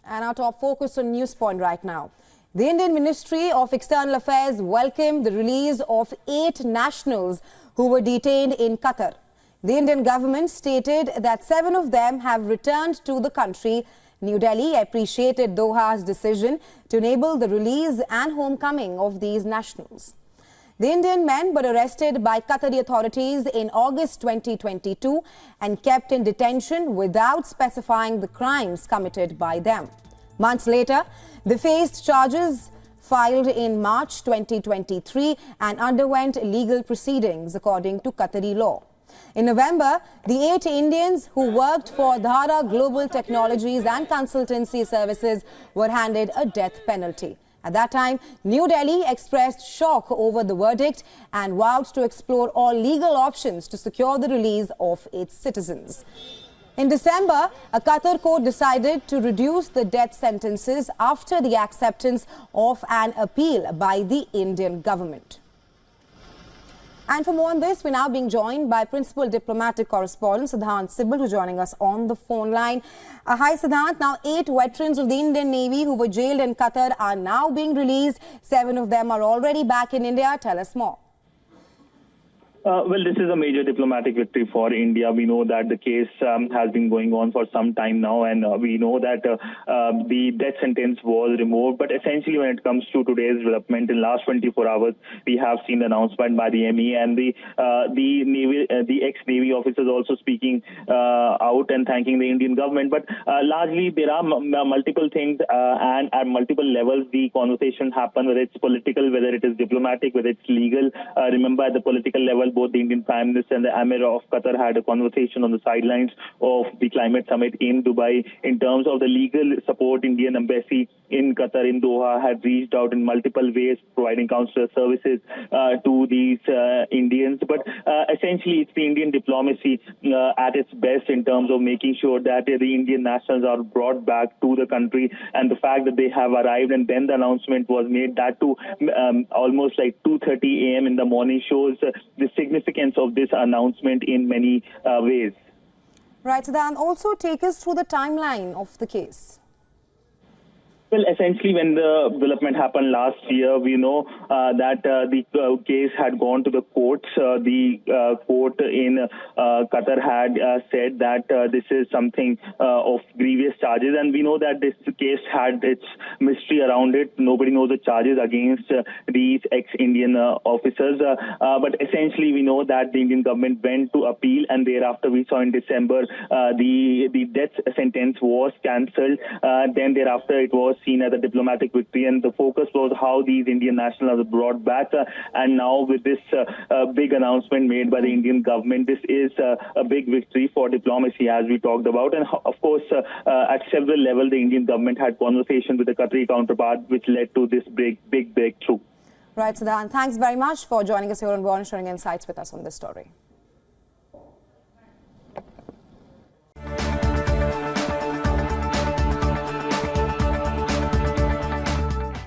And our top focus on Newspoint right now. The Indian Ministry of External Affairs welcomed the release of 8 nationals who were detained in Qatar. The Indian government stated that 7 of them have returned to the country. New Delhi appreciated Doha's decision to enable the release and homecoming of these nationals. The Indian men were arrested by Qatari authorities in August 2022 and kept in detention without specifying the crimes committed by them. Months later, they faced charges filed in March 2023 and underwent legal proceedings according to Qatari law. In November, the 8 Indians who worked for Dhara Global Technologies and Consultancy Services were handed a death penalty. At that time, New Delhi expressed shock over the verdict and vowed to explore all legal options to secure the release of its citizens. In December, a Qatar court decided to reduce the death sentences after the acceptance of an appeal by the Indian government. And for more on this, we're now being joined by Principal Diplomatic Correspondent Siddhant Sibal, who's joining us on the phone line. Hi, Siddhant. Now, 8 veterans of the Indian Navy who were jailed in Qatar are now being released. 7 of them are already back in India. Tell us more. Well, this is a major diplomatic victory for India. We know that the case has been going on for some time now, and we know that the death sentence was removed. But essentially, when it comes to today's development, in the last 24 hours, we have seen the announcement by the ME and the ex-Navy officers also speaking out and thanking the Indian government. But largely, there are multiple things, and at multiple levels, the conversation happen, whether it's political, whether it is diplomatic, whether it's legal. Remember, at the political level, both the Indian Prime Minister and the Emir of Qatar had a conversation on the sidelines of the climate summit in Dubai. In terms of the legal support, Indian embassy in Qatar, in Doha, had reached out in multiple ways, providing consular services to these Indians. But essentially, it's the Indian diplomacy at its best in terms of making sure that the Indian nationals are brought back to the country. And the fact that they have arrived and then the announcement was made, that too almost like 2:30 a.m. in the morning, shows the significance of this announcement in many ways. Right, Siddhant, also take us through the timeline of the case. Well, essentially, when the development happened last year, we know that the case had gone to the courts. The court in Qatar had said that this is something of grievous charges, and we know that this case had its mystery around it. Nobody knows the charges against these ex-Indian officers. But essentially, we know that the Indian government went to appeal, and thereafter we saw in December the death sentence was cancelled. Then thereafter it was seen as a diplomatic victory, and the focus was how these Indian nationals are brought back. And now with this big announcement made by the Indian government, this is a big victory for diplomacy, as we talked about. And of course, at several levels, the Indian government had conversation with the Qatari counterpart, which led to this big breakthrough. Right, Siddhant. Thanks very much for joining us here on WION, sharing insights with us on this story.